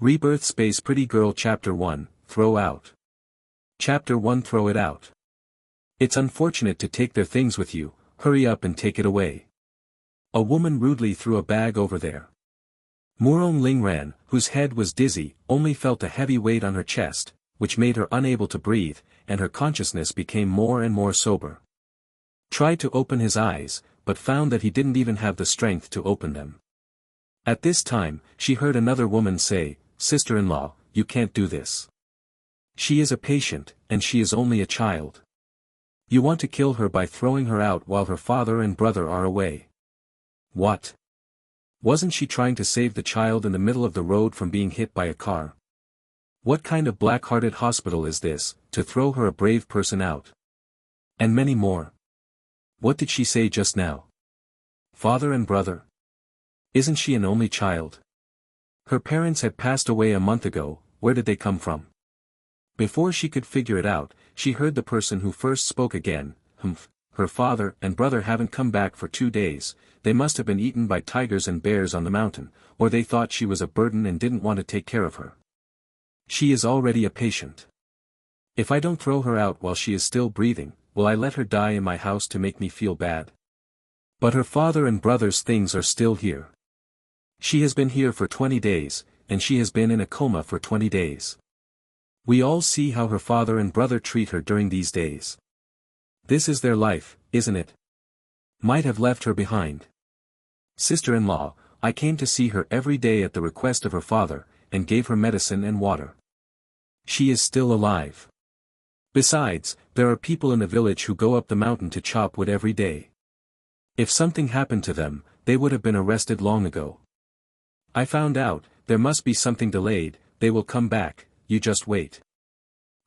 Rebirth Space Pretty Girl Chapter 1, Throw Out. Chapter 1 Throw It Out. It's unfortunate to take their things with you, hurry up and take it away. A woman rudely threw a bag over there. Murong Lingran, whose head was dizzy, only felt a heavy weight on her chest, which made her unable to breathe, and her consciousness became more and more sober. Tried to open his eyes, but found that he didn't even have the strength to open them. At this time, she heard another woman say, "Sister-in-law, you can't do this. She is a patient, and she is only a child. You want to kill her by throwing her out while her father and brother are away." What? Wasn't she trying to save the child in the middle of the road from being hit by a car? What kind of black-hearted hospital is this, to throw her a brave person out? And many more. What did she say just now? Father and brother? Isn't she an only child? Her parents had passed away a month ago. Where did they come from? Before she could figure it out, she heard the person who first spoke again. Her father and brother haven't come back for 2 days. They must have been eaten by tigers and bears on the mountain, or they thought she was a burden and didn't want to take care of her. She is already a patient. If I don't throw her out while she is still breathing, will I let her die in my house to make me feel bad? But her father and brother's things are still here. She has been here for 20 days, and she has been in a coma for 20 days. We all see how her father and brother treat her during these days. This is their life, isn't it? Might have left her behind. Sister-in-law, I came to see her every day at the request of her father, and gave her medicine and water. She is still alive. Besides, there are people in the village who go up the mountain to chop wood every day. If something happened to them, they would have been arrested long ago. I found out, there must be something delayed, they will come back, you just wait.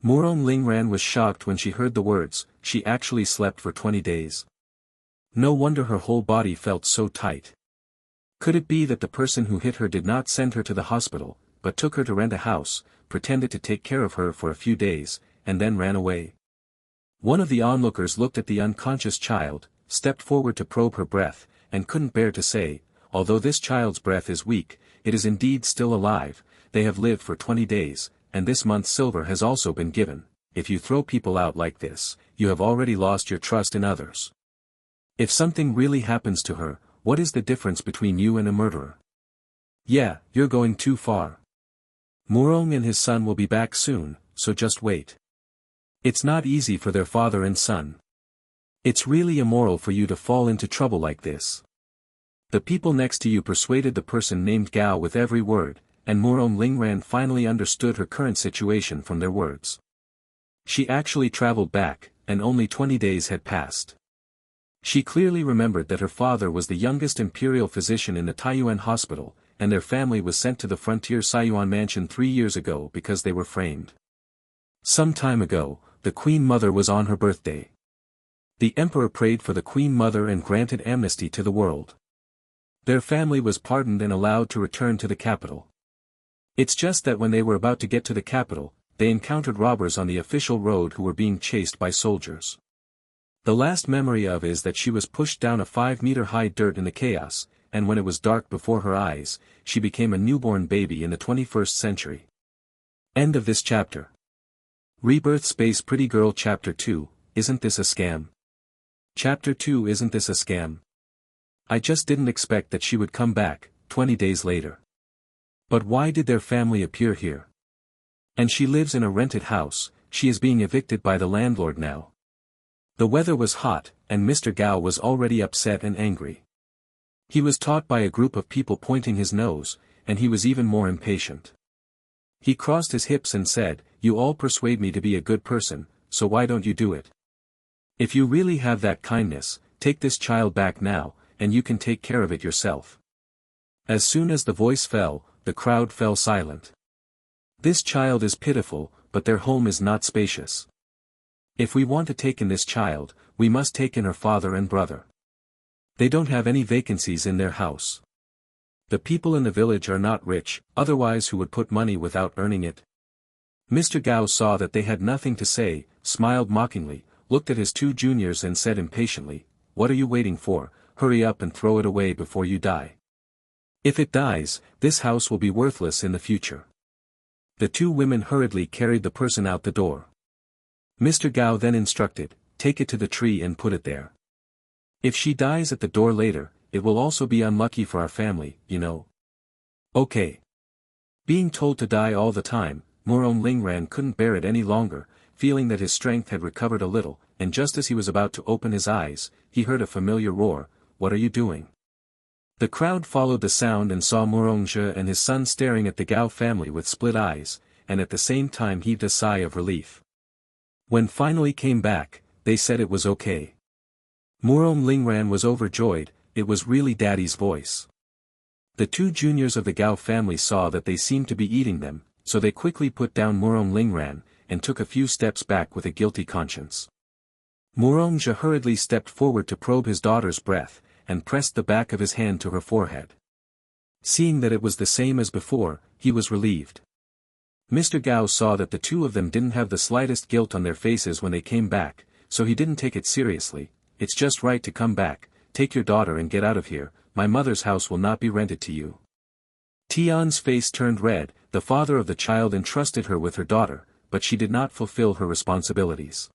Murong Lingran was shocked when she heard the words, she actually slept for 20 days. No wonder her whole body felt so tight. Could it be that the person who hit her did not send her to the hospital, but took her to rent a house, pretended to take care of her for a few days, and then ran away? One of the onlookers looked at the unconscious child, stepped forward to probe her breath, and couldn't bear to say, although this child's breath is weak, it is indeed still alive. They have lived for 20 days, and this month's silver has also been given. If you throw people out like this, you have already lost your trust in others. If something really happens to her, what is the difference between you and a murderer? Yeah, you're going too far. Murong and his son will be back soon, so just wait. It's not easy for their father and son. It's really immoral for you to fall into trouble like this. The people next to you persuaded the person named Gao with every word, and Murong Lingran finally understood her current situation from their words. She actually traveled back, and only 20 days had passed. She clearly remembered that her father was the youngest imperial physician in the Taiyuan hospital, and their family was sent to the frontier Saiyuan mansion 3 years ago because they were framed. Some time ago, the Queen Mother was on her birthday. The Emperor prayed for the Queen Mother and granted amnesty to the world. Their family was pardoned and allowed to return to the capital. It's just that when they were about to get to the capital, they encountered robbers on the official road who were being chased by soldiers. The last memory of is that she was pushed down a 5-meter-high dirt in the chaos, and when it was dark before her eyes, she became a newborn baby in the 21st century. End of this chapter. Rebirth Space Pretty Girl Chapter 2, Isn't This a Scam? Chapter 2 Isn't This a Scam? I just didn't expect that she would come back, 20 days later. But why did their family appear here? And she lives in a rented house, she is being evicted by the landlord now. The weather was hot, and Mr. Gao was already upset and angry. He was taught by a group of people pointing his nose, and he was even more impatient. He crossed his hips and said, "You all persuade me to be a good person, so why don't you do it? If you really have that kindness, take this child back now, and you can take care of it yourself." As soon as the voice fell, the crowd fell silent. This child is pitiful, but their home is not spacious. If we want to take in this child, we must take in her father and brother. They don't have any vacancies in their house. The people in the village are not rich, otherwise who would put money without earning it? Mr. Gao saw that they had nothing to say, smiled mockingly, looked at his 2 juniors and said impatiently, "What are you waiting for? Hurry up and throw it away before you die. If it dies, this house will be worthless in the future." The two women hurriedly carried the person out the door. Mr. Gao then instructed, take it to the tree and put it there. If she dies at the door later, it will also be unlucky for our family, you know. Okay. Being told to die all the time, Murong Lingran couldn't bear it any longer, feeling that his strength had recovered a little, and just as he was about to open his eyes, he heard a familiar roar, "What are you doing?" The crowd followed the sound and saw Murongzhe and his son staring at the Gao family with split eyes, and at the same time heaved a sigh of relief. When finally came back, they said it was okay. Murong Lingran was overjoyed, it was really Daddy's voice. The two juniors of the Gao family saw that they seemed to be eating them, so they quickly put down Murong Lingran, and took a few steps back with a guilty conscience. Murongzhe hurriedly stepped forward to probe his daughter's breath, and pressed the back of his hand to her forehead. Seeing that it was the same as before, he was relieved. Mr. Gao saw that the two of them didn't have the slightest guilt on their faces when they came back, so he didn't take it seriously. It's just right to come back, take your daughter and get out of here, my mother's house will not be rented to you. Tian's face turned red, the father of the child entrusted her with her daughter, but she did not fulfill her responsibilities.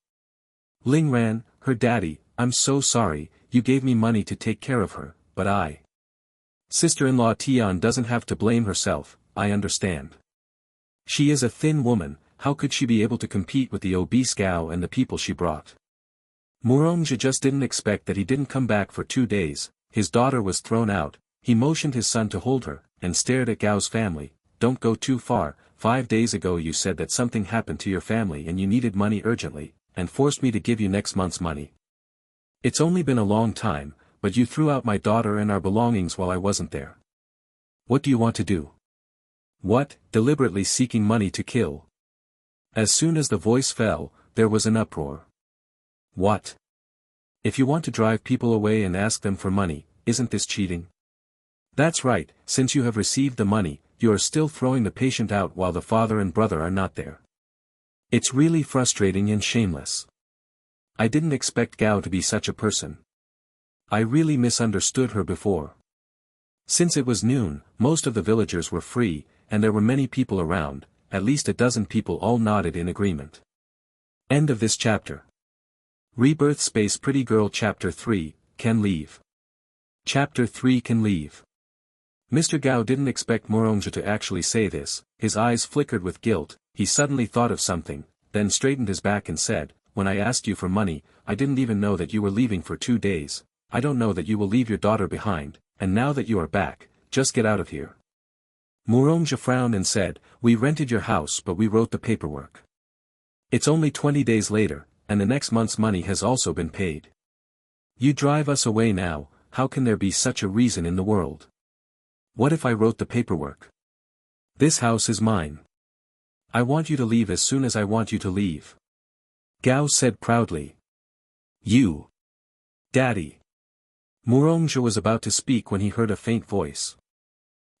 Lingran, her daddy, I'm so sorry, you gave me money to take care of her, but Sister-in-law Tian doesn't have to blame herself, I understand. She is a thin woman, how could she be able to compete with the obese Gao and the people she brought? Murongzhe just didn't expect that he didn't come back for 2 days, his daughter was thrown out, he motioned his son to hold her, and stared at Gao's family, don't go too far, 5 days ago you said that something happened to your family and you needed money urgently, and forced me to give you next month's money. It's only been a long time, but you threw out my daughter and our belongings while I wasn't there. What do you want to do? What, deliberately seeking money to kill? As soon as the voice fell, there was an uproar. What? If you want to drive people away and ask them for money, isn't this cheating? That's right, since you have received the money, you are still throwing the patient out while the father and brother are not there. It's really frustrating and shameless. I didn't expect Gao to be such a person. I really misunderstood her before. Since it was noon, most of the villagers were free, and there were many people around, at least a dozen people all nodded in agreement. End of this chapter. Rebirth Space Pretty Girl Chapter 3, Can Leave. Chapter 3 Can Leave. Mr. Gao didn't expect Murongzhe to actually say this, his eyes flickered with guilt, he suddenly thought of something, then straightened his back and said, when I asked you for money, I didn't even know that you were leaving for 2 days, I don't know that you will leave your daughter behind, and now that you are back, just get out of here. Murongzhe frowned and said, we rented your house but we wrote the paperwork. It's only 20 days later, and the next month's money has also been paid. You drive us away now, how can there be such a reason in the world? What if I wrote the paperwork? This house is mine. I want you to leave as soon as I want you to leave. Gao said proudly. You. Daddy. Murongzhe was about to speak when he heard a faint voice.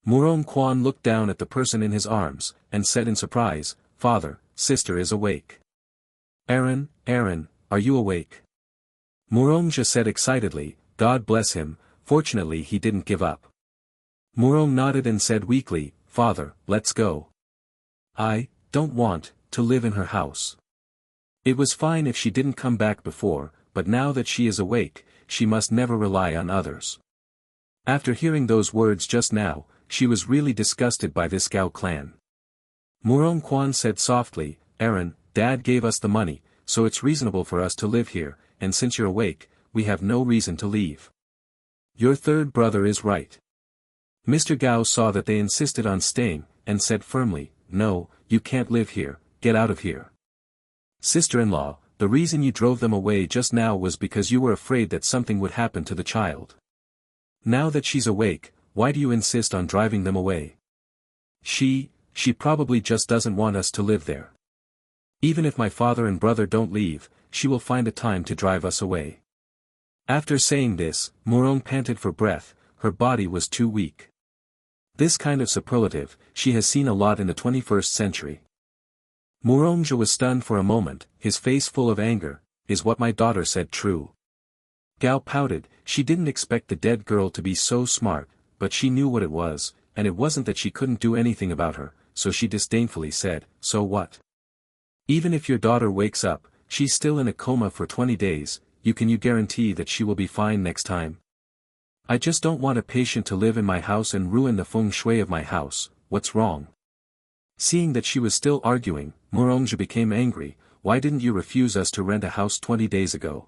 Murong Quan looked down at the person in his arms, and said in surprise, Father, sister is awake. Aaron, are you awake? Murongzhe said excitedly, God bless him, fortunately he didn't give up. Murong nodded and said weakly, Father, let's go. I don't want to live in her house. It was fine if she didn't come back before, but now that she is awake, she must never rely on others. After hearing those words just now, she was really disgusted by this Gao clan. Murong Quan said softly, Aaron, Dad gave us the money, so it's reasonable for us to live here, and since you're awake, we have no reason to leave. Your third brother is right. Mr. Gao saw that they insisted on staying, and said firmly, No, you can't live here, get out of here. Sister-in-law, the reason you drove them away just now was because you were afraid that something would happen to the child. Now that she's awake, why do you insist on driving them away? She probably just doesn't want us to live there. Even if my father and brother don't leave, she will find a time to drive us away. After saying this, Murong panted for breath, her body was too weak. This kind of superlative, she has seen a lot in the 21st century. Murongzhe was stunned for a moment, his face full of anger, is what my daughter said true? Gao pouted, she didn't expect the dead girl to be so smart, but she knew what it was, and it wasn't that she couldn't do anything about her, so she disdainfully said, "So what? Even if your daughter wakes up, she's still in a coma for 20 days, you guarantee that she will be fine next time? I just don't want a patient to live in my house and ruin the feng shui of my house, what's wrong?" Seeing that she was still arguing, Moronga became angry. "Why didn't you refuse us to rent a house 20 days ago?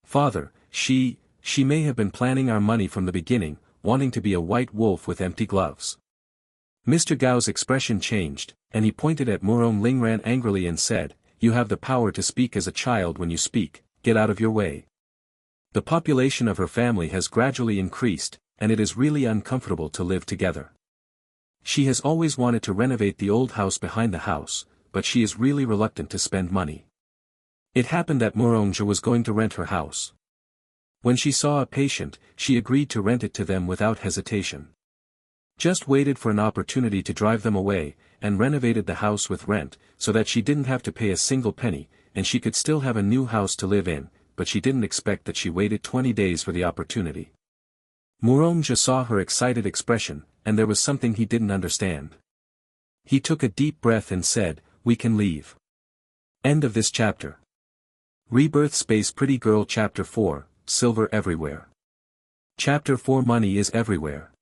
Father, she may have been planning our money from the beginning, wanting to be a white wolf with empty gloves." Mr. Gao's expression changed, and he pointed at Murong Lingran angrily and said, "You have the power to speak as a child when you speak, get out of your way. The population of her family has gradually increased, and it is really uncomfortable to live together. She has always wanted to renovate the old house behind the house, but she is really reluctant to spend money." It happened that Moronga was going to rent her house. When she saw a patient, she agreed to rent it to them without hesitation. Just waited for an opportunity to drive them away, and renovated the house with rent, so that she didn't have to pay a single penny, and she could still have a new house to live in, but she didn't expect that she waited 20 days for the opportunity. Moronga saw her excited expression, and there was something he didn't understand. He took a deep breath and said, "We can leave." End of this chapter. Rebirth Space Pretty Girl Chapter 4, Silver Everywhere. Chapter 4 Money is Everywhere.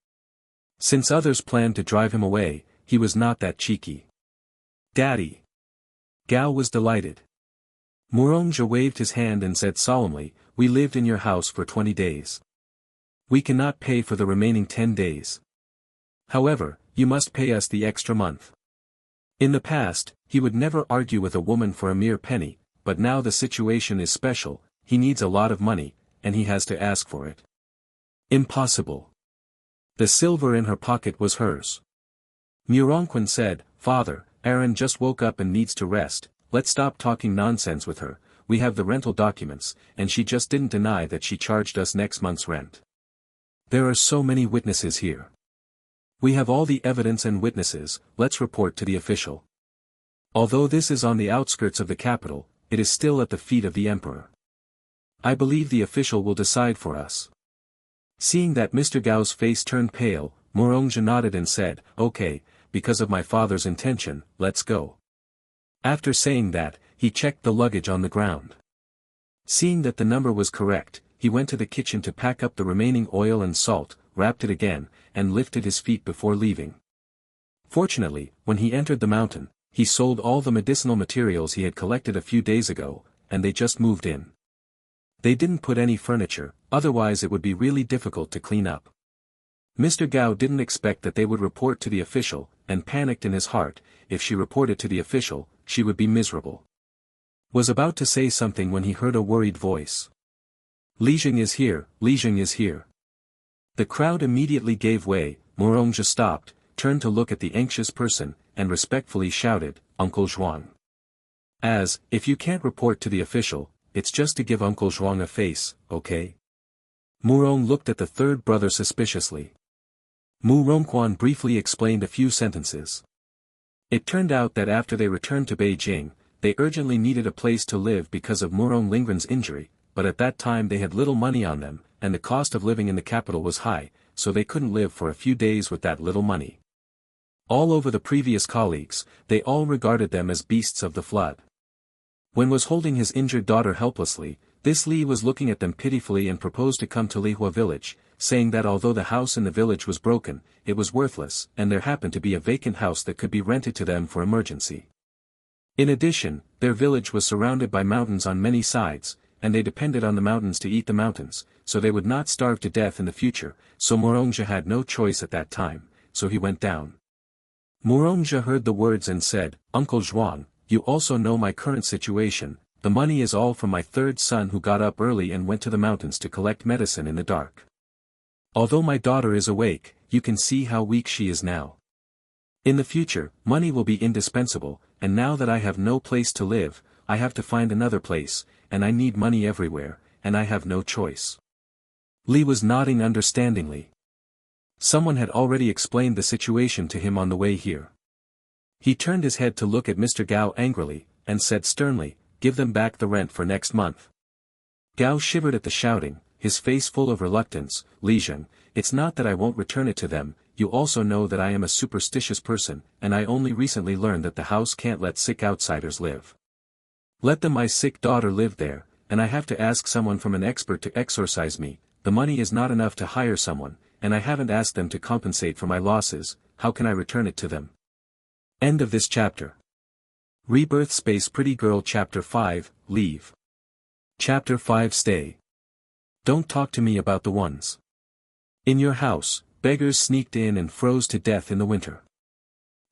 Since others planned to drive him away, he was not that cheeky. "Daddy." Gao was delighted. Moronga waved his hand and said solemnly, "We lived in your house for 20 days. We cannot pay for the remaining 10 days. However, you must pay us the extra month." In the past, he would never argue with a woman for a mere penny, but now the situation is special, he needs a lot of money, and he has to ask for it. Impossible. The silver in her pocket was hers. Murongquan said, "Father, Aaron just woke up and needs to rest, let's stop talking nonsense with her, we have the rental documents, and she just didn't deny that she charged us next month's rent. There are so many witnesses here. We have all the evidence and witnesses, let's report to the official. Although this is on the outskirts of the capital, it is still at the feet of the emperor. I believe the official will decide for us." Seeing that Mr. Gao's face turned pale, Moronga nodded and said, "Okay, because of my father's intention, let's go." After saying that, he checked the luggage on the ground. Seeing that the number was correct, he went to the kitchen to pack up the remaining oil and salt, wrapped it again, and lifted his feet before leaving. Fortunately, when he entered the mountain, he sold all the medicinal materials he had collected a few days ago, and they just moved in. They didn't put any furniture, otherwise it would be really difficult to clean up. Mr. Gao didn't expect that they would report to the official, and panicked in his heart, if she reported to the official, she would be miserable. Was about to say something when he heard a worried voice. "Li Jing is here, Li Jing is here." The crowd immediately gave way, Moronga stopped, turned to look at the anxious person, and respectfully shouted, "Uncle Zhuang." If you can't report to the official, it's just to give Uncle Zhuang a face, okay? Murong looked at the third brother suspiciously. Murongquan briefly explained a few sentences. It turned out that after they returned to Beijing, they urgently needed a place to live because of Murong Lingren's injury, but at that time they had little money on them, and the cost of living in the capital was high, so they couldn't live for a few days with that little money. All over the previous colleagues, they all regarded them as beasts of the flood. When was holding his injured daughter helplessly, this Li was looking at them pitifully and proposed to come to Lihua village, saying that although the house in the village was broken, it was worthless, and there happened to be a vacant house that could be rented to them for emergency. In addition, their village was surrounded by mountains on many sides, and they depended on the mountains to eat the mountains, so they would not starve to death in the future, so Moronga had no choice at that time, so he went down. Moronga heard the words and said, "Uncle Zhuang, you also know my current situation, the money is all from my third son who got up early and went to the mountains to collect medicine in the dark. Although my daughter is awake, you can see how weak she is now. In the future, money will be indispensable, and now that I have no place to live, I have to find another place, and I need money everywhere, and I have no choice." Li was nodding understandingly. Someone had already explained the situation to him on the way here. He turned his head to look at Mr. Gao angrily, and said sternly, "Give them back the rent for next month." Gao shivered at the shouting, his face full of reluctance. "Li Jing, it's not that I won't return it to them, you also know that I am a superstitious person, and I only recently learned that the house can't let sick outsiders live. Let my sick daughter live there, and I have to ask someone from an expert to exorcise me. The money is not enough to hire someone, and I haven't asked them to compensate for my losses. How can I return it to them? End of this chapter. Rebirth Space Pretty Girl Chapter 5, Leave. Chapter 5 Stay. Don't talk to me about the ones. In your house, beggars sneaked in and froze to death in the winter.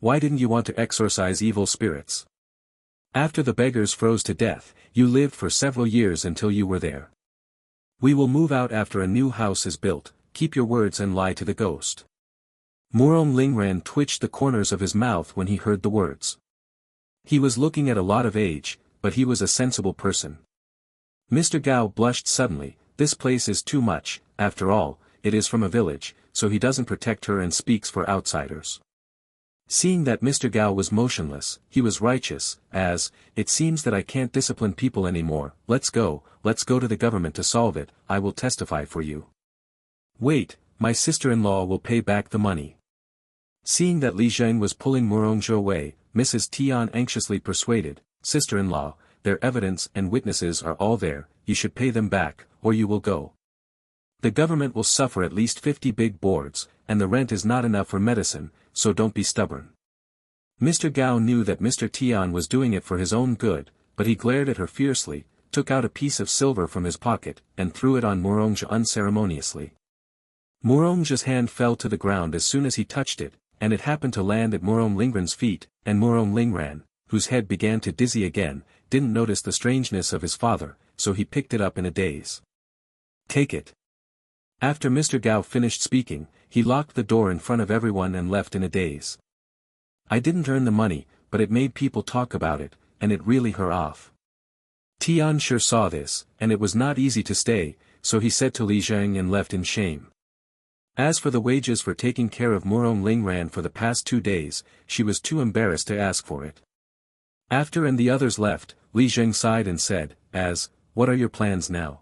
Why didn't you want to exorcise evil spirits? After the beggars froze to death, you lived for several years until you were there. We will move out after a new house is built. Keep your words and lie to the ghost. Murong Lingran twitched the corners of his mouth when he heard the words. He was looking at a lot of age, but he was a sensible person. Mr. Gao blushed suddenly. This place is too much. After all, it is from a village, so he doesn't protect her and speaks for outsiders. Seeing that Mr. Gao was motionless, he was righteous, as, it seems that I can't discipline people anymore. Let's go to the government to solve it. I will testify for you. Wait, my sister-in-law will pay back the money. Seeing that Li Zheng was pulling Murongzhe away, Mrs. Tian anxiously persuaded, sister-in-law, their evidence and witnesses are all there, you should pay them back, or you will go. The government will suffer at least 50 big boards, and the rent is not enough for medicine, so don't be stubborn. Mr. Gao knew that Mr. Tian was doing it for his own good, but he glared at her fiercely, took out a piece of silver from his pocket, and threw it on Murongzhe unceremoniously. Murongzhe's hand fell to the ground as soon as he touched it, and it happened to land at Murong Lingran's feet, and Murong Lingran, whose head began to dizzy again, didn't notice the strangeness of his father, so he picked it up in a daze. Take it. After Mr. Gao finished speaking, he locked the door in front of everyone and left in a daze. I didn't earn the money, but it made people talk about it, and it really hurt off. Tian sure saw this, and it was not easy to stay, so he said to Li Zheng and left in shame. As for the wages for taking care of Murong Lingran for the past 2 days, she was too embarrassed to ask for it. After and the others left, Li Zheng sighed and said, what are your plans now?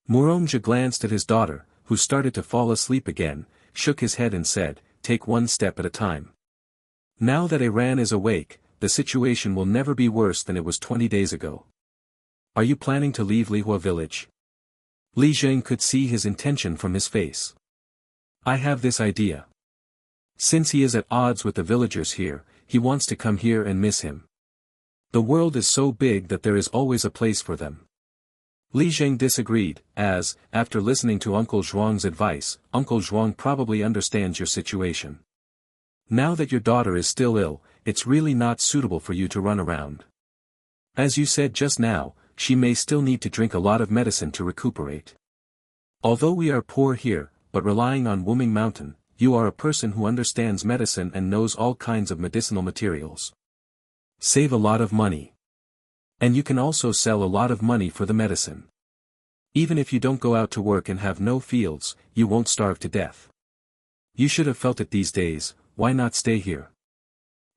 Murongzhe glanced at his daughter, who started to fall asleep again, shook his head and said, take one step at a time. Now that Iran is awake, the situation will never be worse than it was 20 days ago. Are you planning to leave Lihua village? Li Zheng could see his intention from his face. I have this idea. Since he is at odds with the villagers here, he wants to come here and miss him. The world is so big that there is always a place for them. Li Zheng disagreed, as, after listening to Uncle Zhuang's advice, Uncle Zhuang probably understands your situation. Now that your daughter is still ill, it's really not suitable for you to run around. As you said just now, she may still need to drink a lot of medicine to recuperate. Although we are poor here, but relying on Wuming Mountain, you are a person who understands medicine and knows all kinds of medicinal materials. Save a lot of money. And you can also sell a lot of money for the medicine. Even if you don't go out to work and have no fields, you won't starve to death. You should have felt it these days. Why not stay here?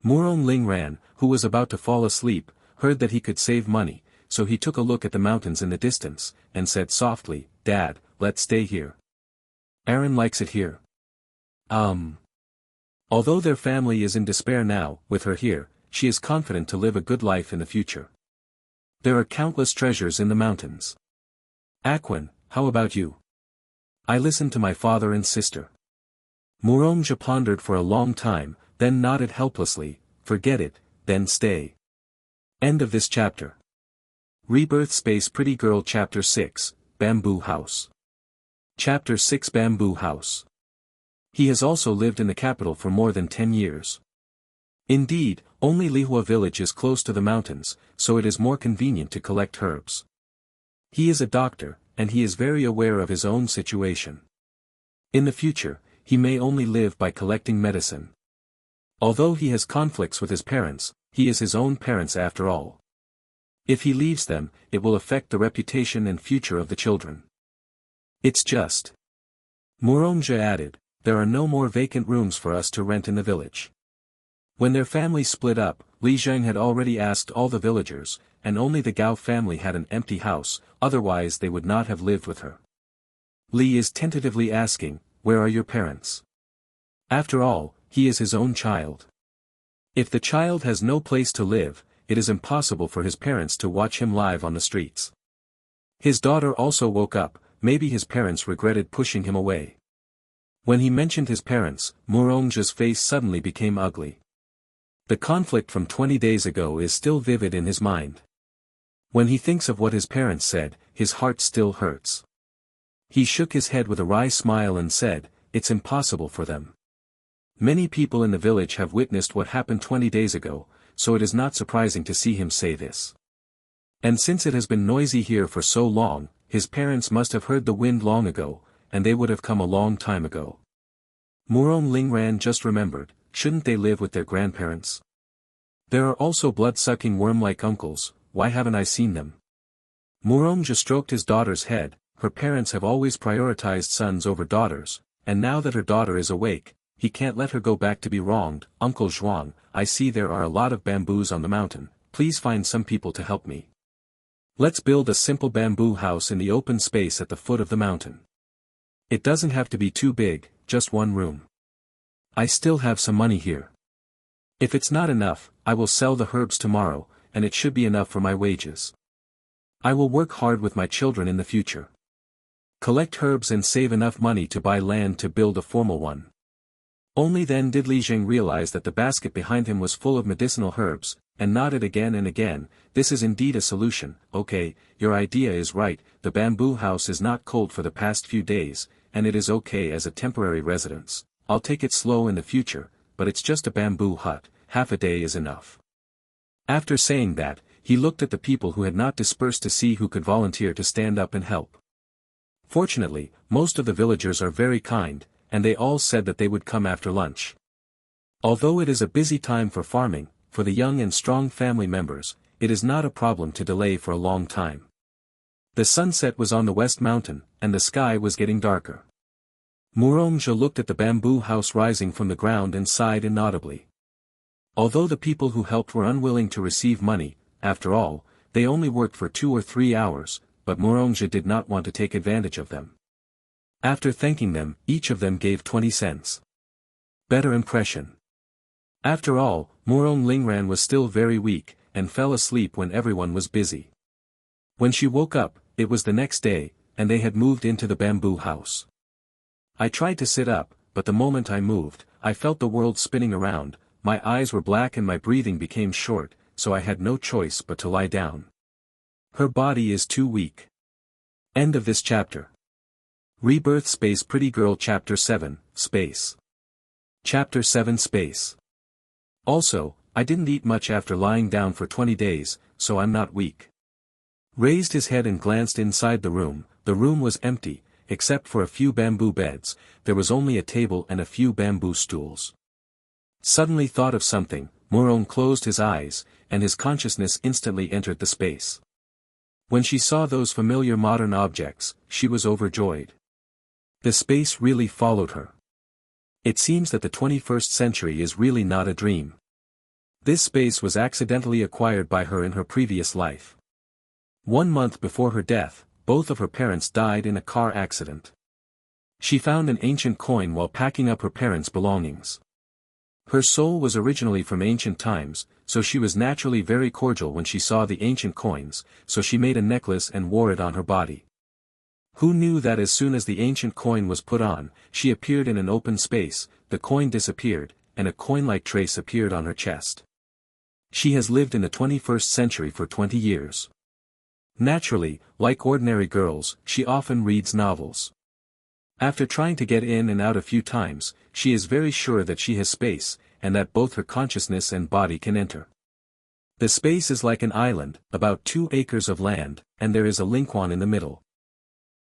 Murong Lingran, who was about to fall asleep, heard that he could save money, so he took a look at the mountains in the distance, and said softly, Dad, let's stay here. Aaron likes it here. Although their family is in despair now, with her here, she is confident to live a good life in the future. There are countless treasures in the mountains. Aquin, how about you? I listened to my father and sister. Murongzhe pondered for a long time, then nodded helplessly, forget it, then stay. End of this chapter. Rebirth Space Pretty Girl Chapter 6, Bamboo House. Chapter 6 Bamboo House. He has also lived in the capital for more than 10 years. Indeed, only Lihua village is close to the mountains, so it is more convenient to collect herbs. He is a doctor, and he is very aware of his own situation. In the future, he may only live by collecting medicine. Although he has conflicts with his parents, he is his own parents after all. If he leaves them, it will affect the reputation and future of the children. It's just. Murongzhe added, there are no more vacant rooms for us to rent in the village. When their family split up, Li Zheng had already asked all the villagers, and only the Gao family had an empty house, otherwise they would not have lived with her. Li is tentatively asking, where are your parents? After all, he is his own child. If the child has no place to live, it is impossible for his parents to watch him live on the streets. His daughter also woke up, maybe his parents regretted pushing him away. When he mentioned his parents, Moronga's face suddenly became ugly. The conflict from 20 days ago is still vivid in his mind. When he thinks of what his parents said, his heart still hurts. He shook his head with a wry smile and said, "It's impossible for them." Many people in the village have witnessed what happened 20 days ago, so it is not surprising to see him say this. And since it has been noisy here for so long, his parents must have heard the wind long ago, and they would have come a long time ago. Murong Lingran just remembered, shouldn't they live with their grandparents? There are also blood-sucking worm-like uncles, why haven't I seen them? Murong just stroked his daughter's head. Her parents have always prioritized sons over daughters, and now that her daughter is awake, he can't let her go back to be wronged. Uncle Zhuang, I see there are a lot of bamboos on the mountain, please find some people to help me. Let's build a simple bamboo house in the open space at the foot of the mountain. It doesn't have to be too big, just one room. I still have some money here. If it's not enough, I will sell the herbs tomorrow, and it should be enough for my wages. I will work hard with my children in the future. Collect herbs and save enough money to buy land to build a formal one. Only then did Li Jing realize that the basket behind him was full of medicinal herbs, and nodded again and again. This is indeed a solution. Okay, your idea is right, the bamboo house is not cold for the past few days, and it is okay as a temporary residence. I'll take it slow in the future, but it's just a bamboo hut, half a day is enough. After saying that, he looked at the people who had not dispersed to see who could volunteer to stand up and help. Fortunately, most of the villagers are very kind, and they all said that they would come after lunch. Although it is a busy time for farming, for the young and strong family members, it is not a problem to delay for a long time. The sunset was on the west mountain, and the sky was getting darker. Murongja looked at the bamboo house rising from the ground and sighed inaudibly. Although the people who helped were unwilling to receive money, after all, they only worked for 2 or 3 hours, but Murongja did not want to take advantage of them. After thanking them, each of them gave 20 cents. Better impression. After all, Murong Lingran was still very weak, and fell asleep when everyone was busy. When she woke up, it was the next day, and they had moved into the bamboo house. I tried to sit up, but the moment I moved, I felt the world spinning around, my eyes were black and my breathing became short, so I had no choice but to lie down. Her body is too weak. End of this chapter. Rebirth Space Pretty Girl Chapter 7, Space. Chapter 7 Space. Also, I didn't eat much after lying down for 20 days, so I'm not weak. Raised his head and glanced inside the room was empty, except for a few bamboo beds, there was only a table and a few bamboo stools. Suddenly thought of something, Murong closed his eyes, and his consciousness instantly entered the space. When she saw those familiar modern objects, she was overjoyed. The space really followed her. It seems that the 21st century is really not a dream. This space was accidentally acquired by her in her previous life. 1 month before her death, both of her parents died in a car accident. She found an ancient coin while packing up her parents' belongings. Her soul was originally from ancient times, so she was naturally very cordial when she saw the ancient coins, so she made a necklace and wore it on her body. Who knew that as soon as the ancient coin was put on, she appeared in an open space, the coin disappeared, and a coin-like trace appeared on her chest. She has lived in the 21st century for 20 years. Naturally, like ordinary girls, she often reads novels. After trying to get in and out a few times, she is very sure that she has space, and that both her consciousness and body can enter. The space is like an island, about 2 acres of land, and there is a Lingquan in the middle.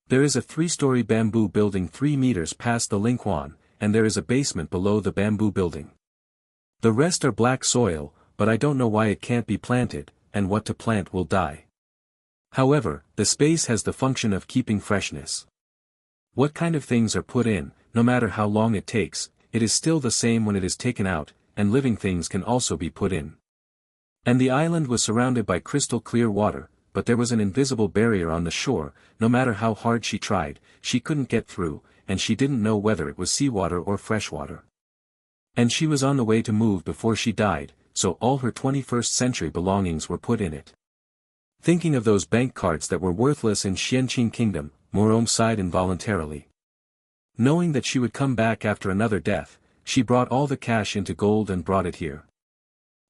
There is a 3-story bamboo building 3 meters past the Lingquan, and there is a basement below the bamboo building. The rest are black soil, but I don't know why it can't be planted, and what to plant will die. However, the space has the function of keeping freshness. What kind of things are put in, no matter how long it takes, it is still the same when it is taken out, and living things can also be put in. And the island was surrounded by crystal clear water, but there was an invisible barrier on the shore, no matter how hard she tried, she couldn't get through, and she didn't know whether it was seawater or freshwater. And she was on the way to move before she died, so all her 21st century belongings were put in it. Thinking of those bank cards that were worthless in Xianqing Kingdom, Morong sighed involuntarily. Knowing that she would come back after another death, she brought all the cash into gold and brought it here.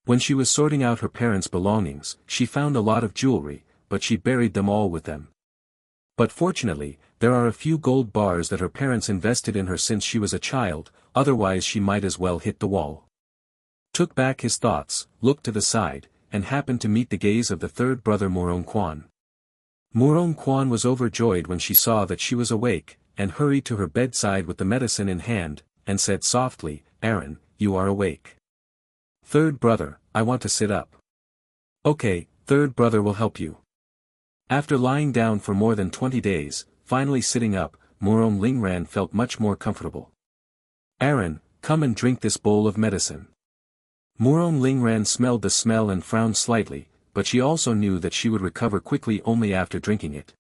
When she was sorting out her parents' belongings, she found a lot of jewelry, but she buried them all with them. But fortunately, there are a few gold bars that her parents invested in her since she was a child, otherwise she might as well hit the wall. Took back his thoughts, looked to the side, and happened to meet the gaze of the third brother Morong Quan. Morong Quan was overjoyed when she saw that she was awake, and hurried to her bedside with the medicine in hand, and said softly, "Aaron, you are awake. Third brother, I want to sit up." "Okay, third brother will help you." After lying down for more than 20 days, finally sitting up, Morong Lingran felt much more comfortable. "Aaron, come and drink this bowl of medicine." Morong Lingran smelled the smell and frowned slightly, but she also knew that she would recover quickly only after drinking it.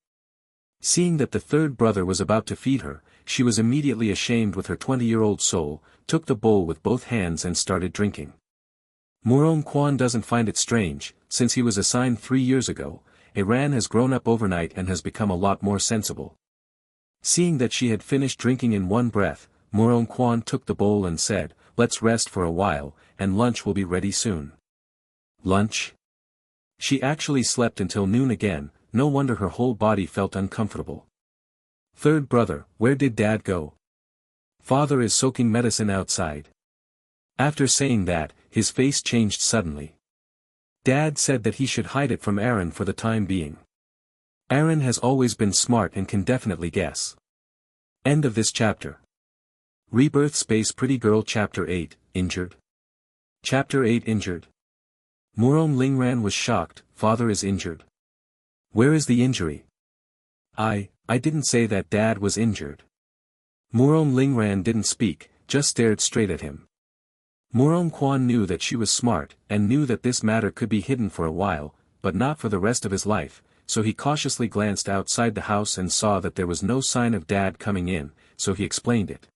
Seeing that the third brother was about to feed her, she was immediately ashamed with her 20-year-old soul, took the bowl with both hands and started drinking. Morong Quan doesn't find it strange, since he was assigned 3 years ago. Aaron has grown up overnight and has become a lot more sensible. Seeing that she had finished drinking in one breath, Morong Quan took the bowl and said, "Let's rest for a while, and lunch will be ready soon." Lunch? She actually slept until noon again, no wonder her whole body felt uncomfortable. "Third brother, where did Dad go?" "Father is soaking medicine outside." After saying that, his face changed suddenly. Dad said that he should hide it from Aaron for the time being. Aaron has always been smart and can definitely guess. End of this chapter. Rebirth Space Pretty Girl Chapter 8, Injured. Chapter 8 Injured. Morong Lingran was shocked. "Father is injured. Where is the injury?" I didn't say that Dad was injured." Morong Lingran didn't speak, just stared straight at him. Morong Quan knew that she was smart, and knew that this matter could be hidden for a while, but not for the rest of his life, so he cautiously glanced outside the house and saw that there was no sign of Dad coming in, so he explained it.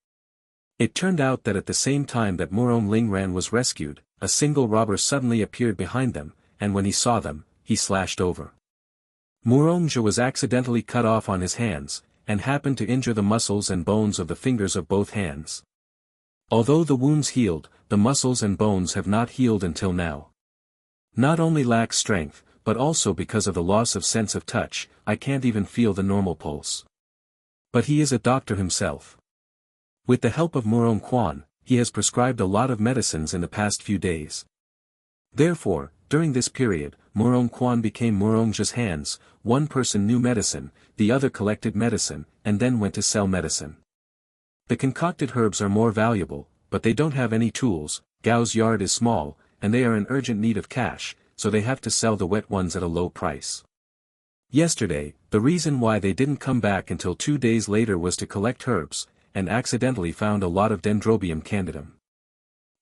It turned out that at the same time that Morong Lingran was rescued, a single robber suddenly appeared behind them, and when he saw them, he slashed over. Morongja was accidentally cut off on his hands, and happened to injure the muscles and bones of the fingers of both hands. Although the wounds healed, the muscles and bones have not healed until now. Not only lack strength, but also because of the loss of sense of touch, I can't even feel the normal pulse. But he is a doctor himself. With the help of Morong Quan, he has prescribed a lot of medicines in the past few days. Therefore, during this period, Morong Quan became Morongja's hands. One person knew medicine, the other collected medicine, and then went to sell medicine. The concocted herbs are more valuable, but they don't have any tools. Gao's yard is small, and they are in urgent need of cash, so they have to sell the wet ones at a low price. Yesterday, the reason why they didn't come back until 2 days later was to collect herbs, and accidentally found a lot of Dendrobium candidum.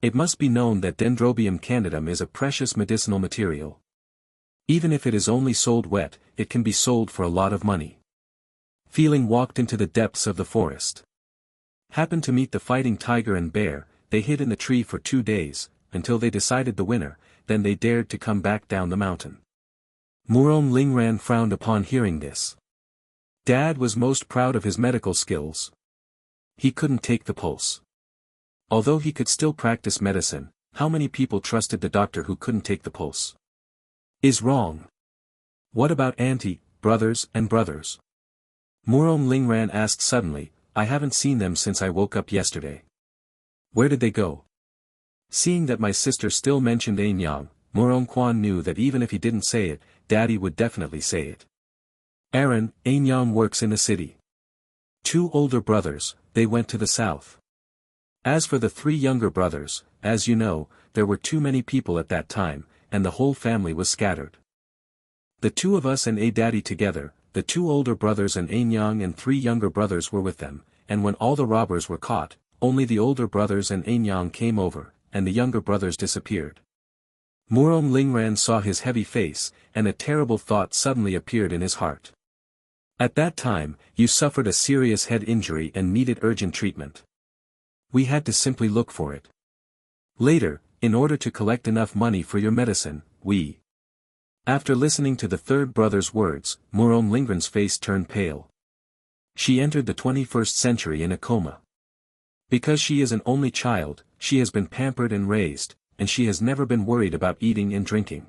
It must be known that Dendrobium candidum is a precious medicinal material. Even if it is only sold wet, it can be sold for a lot of money. Feeling walked into the depths of the forest. Happened to meet the fighting tiger and bear. They hid in the tree for 2 days, until they decided the winner, then they dared to come back down the mountain. Morong Lingran frowned upon hearing this. Dad was most proud of his medical skills. He couldn't take the pulse. Although he could still practice medicine, how many people trusted the doctor who couldn't take the pulse? Is wrong. What about auntie, brothers and brothers? Morong Lingran asked suddenly. I haven't seen them since I woke up yesterday. Where did they go? Seeing that my sister still mentioned Anyang, Morong Quan knew that even if he didn't say it, Daddy would definitely say it. Aaron, Anyang works in the city. 2 older brothers, they went to the south. As for the 3 younger brothers, as you know, there were too many people at that time, and the whole family was scattered. The 2 of us and a daddy together, the 2 older brothers and Anyang and 3 younger brothers were with them, and when all the robbers were caught, only the older brothers and Anyang came over, and the younger brothers disappeared. Morong Lingran saw his heavy face, and a terrible thought suddenly appeared in his heart. At that time, you suffered a serious head injury and needed urgent treatment. We had to simply look for it. Later, in order to collect enough money for your medicine, we. After listening to the third brother's words, Murong Lingren's face turned pale. She entered the 21st century in a coma. Because she is an only child, she has been pampered and raised, and she has never been worried about eating and drinking.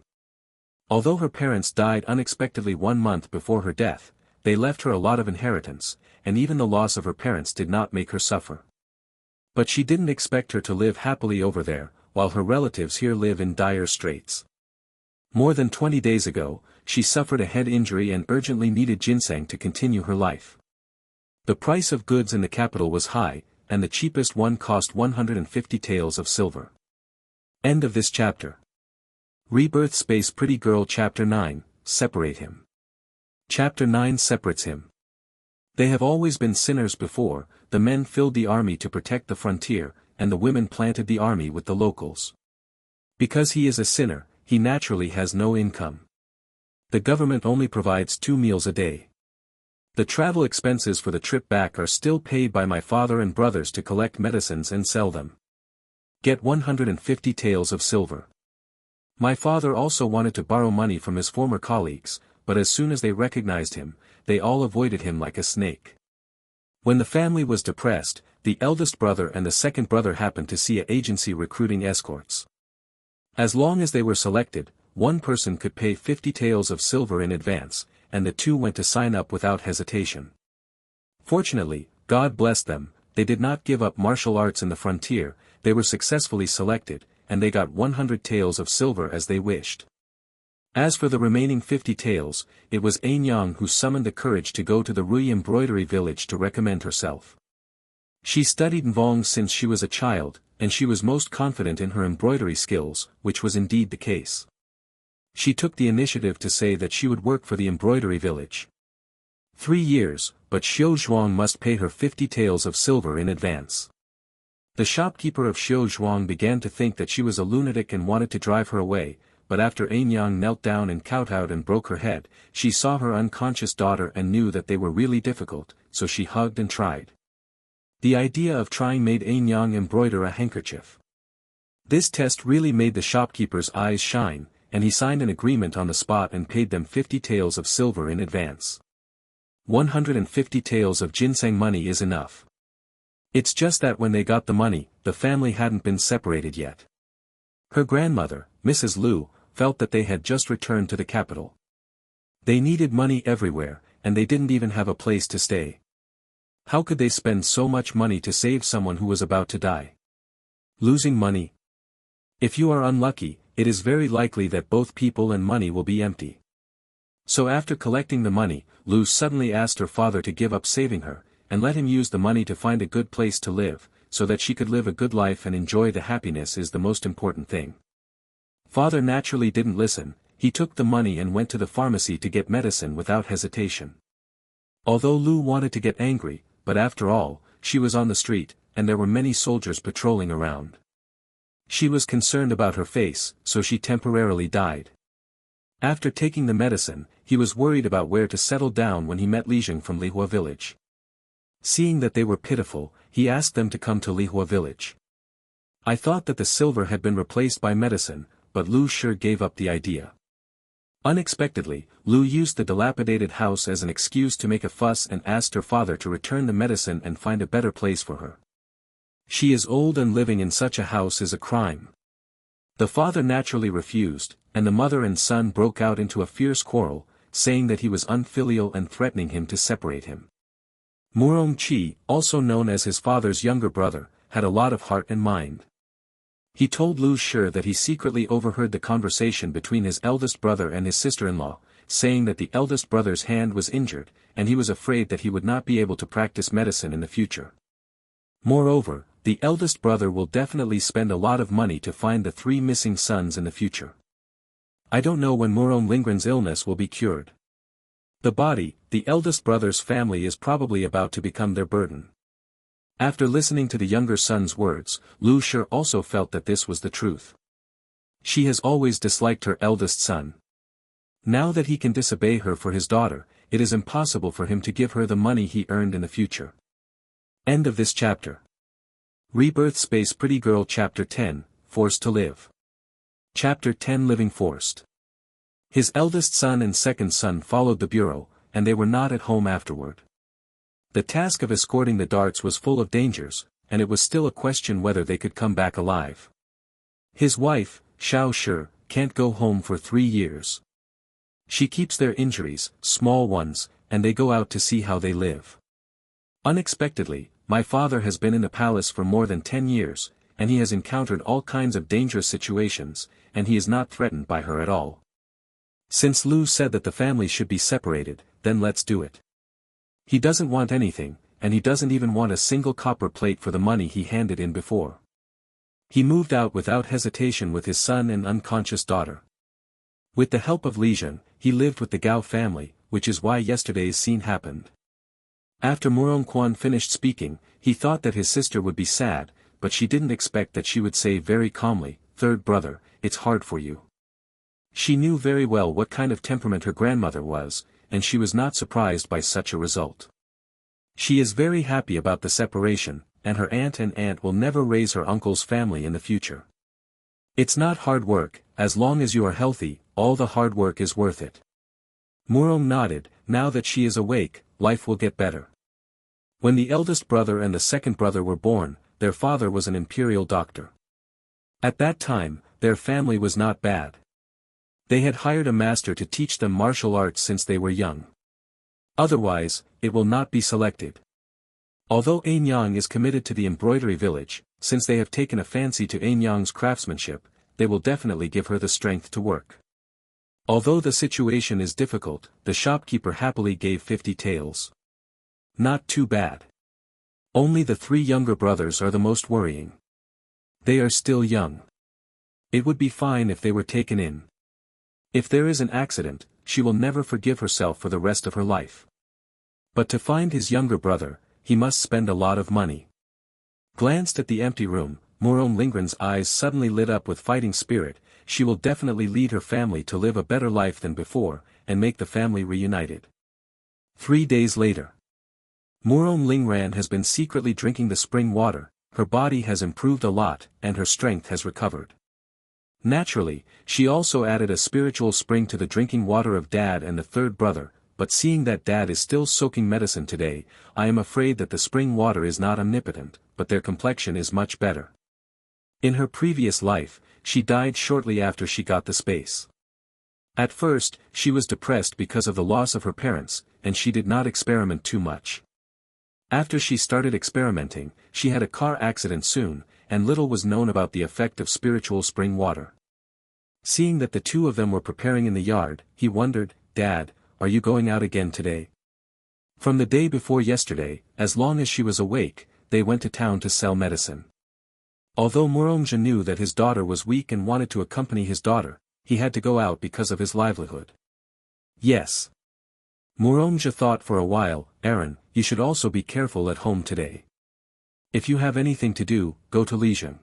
Although her parents died unexpectedly 1 month before her death, they left her a lot of inheritance, and even the loss of her parents did not make her suffer. But she didn't expect her to live happily over there, while her relatives here live in dire straits. More than 20 days ago, she suffered a head injury and urgently needed ginseng to continue her life. The price of goods in the capital was high, and the cheapest one cost 150 taels of silver. End of this chapter. Rebirth Space Pretty Girl Chapter 9, Separate Him. Chapter 9 separates him. They have always been sinners before, the men filled the army to protect the frontier, and the women planted the army with the locals. Because he is a sinner, he naturally has no income. The government only provides 2 meals a day. The travel expenses for the trip back are still paid by my father and brothers to collect medicines and sell them. Get 150 taels of silver. My father also wanted to borrow money from his former colleagues, but as soon as they recognized him, they all avoided him like a snake. When the family was depressed, the eldest brother and the second brother happened to see an agency recruiting escorts. As long as they were selected, one person could pay 50 taels of silver in advance, and the 2 went to sign up without hesitation. Fortunately, God blessed them, they did not give up martial arts in the frontier, they were successfully selected, and they got 100 taels of silver as they wished. As for the remaining 50 taels, it was Anyang who summoned the courage to go to the Rui embroidery village to recommend herself. She studied Nvong since she was a child, and she was most confident in her embroidery skills, which was indeed the case. She took the initiative to say that she would work for the embroidery village. 3 years, but Xiao Zhuang must pay her 50 taels of silver in advance. The shopkeeper of Xiao Zhuang began to think that she was a lunatic and wanted to drive her away, but after Anyang knelt down and kowtowed and broke her head, she saw her unconscious daughter and knew that they were really difficult, so she hugged and tried. The idea of trying made Anyang embroider a handkerchief. This test really made the shopkeeper's eyes shine, and he signed an agreement on the spot and paid them 50 taels of silver in advance. 150 taels of ginseng money is enough. It's just that when they got the money, the family hadn't been separated yet. Her grandmother, Mrs. Liu, felt that they had just returned to the capital. They needed money everywhere, and they didn't even have a place to stay. How could they spend so much money to save someone who was about to die? Losing money? If you are unlucky, it is very likely that both people and money will be empty. So after collecting the money, Liu suddenly asked her father to give up saving her, and let him use the money to find a good place to live, so that she could live a good life and enjoy the happiness is the most important thing. Father naturally didn't listen, he took the money and went to the pharmacy to get medicine without hesitation. Although Liu wanted to get angry, but after all, she was on the street, and there were many soldiers patrolling around. She was concerned about her face, so she temporarily died. After taking the medicine, he was worried about where to settle down when he met Lijing from Lihua village. Seeing that they were pitiful, he asked them to come to Lihua village. I thought that the silver had been replaced by medicine, but Liu sure gave up the idea. Unexpectedly, Liu used the dilapidated house as an excuse to make a fuss and asked her father to return the medicine and find a better place for her. She is old and living in such a house is a crime. The father naturally refused, and the mother and son broke out into a fierce quarrel, saying that he was unfilial and threatening him to separate him. Murong Chi, also known as his father's younger brother, had a lot of heart and mind. He told Liu Shi that he secretly overheard the conversation between his eldest brother and his sister-in-law, saying that the eldest brother's hand was injured, and he was afraid that he would not be able to practice medicine in the future. Moreover, the eldest brother will definitely spend a lot of money to find the 3 missing sons in the future. I don't know when Murong Lingren's illness will be cured. The body, the eldest brother's family is probably about to become their burden. After listening to the younger son's words, Liu Shi also felt that this was the truth. She has always disliked her eldest son. Now that he can disobey her for his daughter, it is impossible for him to give her the money he earned in the future. End of this chapter. Rebirth Space Pretty Girl Chapter 10, Forced to Live. Chapter 10 Living Forced. His eldest son and second son followed the bureau, and they were not at home afterward. The task of escorting the darts was full of dangers, and it was still a question whether they could come back alive. His wife, Xiao Shi, can't go home for 3 years. She keeps their injuries, small ones, and they go out to see how they live. Unexpectedly, my father has been in the palace for more than 10 years, and he has encountered all kinds of dangerous situations, and he is not threatened by her at all. Since Lu said that the family should be separated, then let's do it. He doesn't want anything, and he doesn't even want a single copper plate for the money he handed in before. He moved out without hesitation with his son and unconscious daughter. With the help of Li Jun, he lived with the Gao family, which is why yesterday's scene happened. After Murongquan finished speaking, he thought that his sister would be sad, but she didn't expect that she would say very calmly, "Third brother, it's hard for you." She knew very well what kind of temperament her grandmother was, and she was not surprised by such a result. She is very happy about the separation, and her aunt will never raise her uncle's family in the future. It's not hard work, as long as you are healthy, all the hard work is worth it. Murong nodded. Now that she is awake, life will get better. When the eldest brother and the second brother were born, their father was an imperial doctor. At that time, their family was not bad. They had hired a master to teach them martial arts since they were young. Otherwise, it will not be selected. Although Anyang is committed to the embroidery village, since they have taken a fancy to Anyang's craftsmanship, they will definitely give her the strength to work. Although the situation is difficult, the shopkeeper happily gave 50 taels. Not too bad. Only the 3 younger brothers are the most worrying. They are still young. It would be fine if they were taken in. If there is an accident, she will never forgive herself for the rest of her life. But to find his younger brother, he must spend a lot of money. Glanced at the empty room, Murong Lingren's eyes suddenly lit up with fighting spirit. She will definitely lead her family to live a better life than before, and make the family reunited. 3 days later. Murong Lingran has been secretly drinking the spring water, her body has improved a lot, and her strength has recovered. Naturally, she also added a spiritual spring to the drinking water of Dad and the third brother, but seeing that Dad is still soaking medicine today, I am afraid that the spring water is not omnipotent, but their complexion is much better. In her previous life, she died shortly after she got the space. At first, she was depressed because of the loss of her parents, and she did not experiment too much. After she started experimenting, she had a car accident soon, and little was known about the effect of spiritual spring water. Seeing that the two of them were preparing in the yard, he wondered, "Dad, are you going out again today?" From the day before yesterday, as long as she was awake, they went to town to sell medicine. Although Murongja knew that his daughter was weak and wanted to accompany his daughter, he had to go out because of his livelihood. Yes. Murongja thought for a while, "Aaron, you should also be careful at home today. If you have anything to do, go to Li Jun.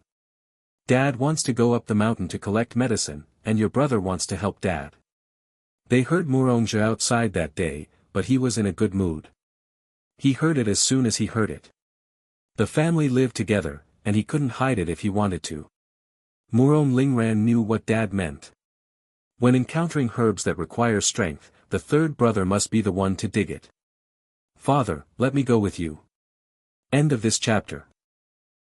Dad wants to go up the mountain to collect medicine, and your brother wants to help Dad." They heard Murongja outside that day, but he was in a good mood. He heard it as soon as he heard it. The family lived together, and he couldn't hide it if he wanted to. Murong Lingran knew what Dad meant. When encountering herbs that require strength, the third brother must be the one to dig it. "Father, let me go with you." End of this chapter.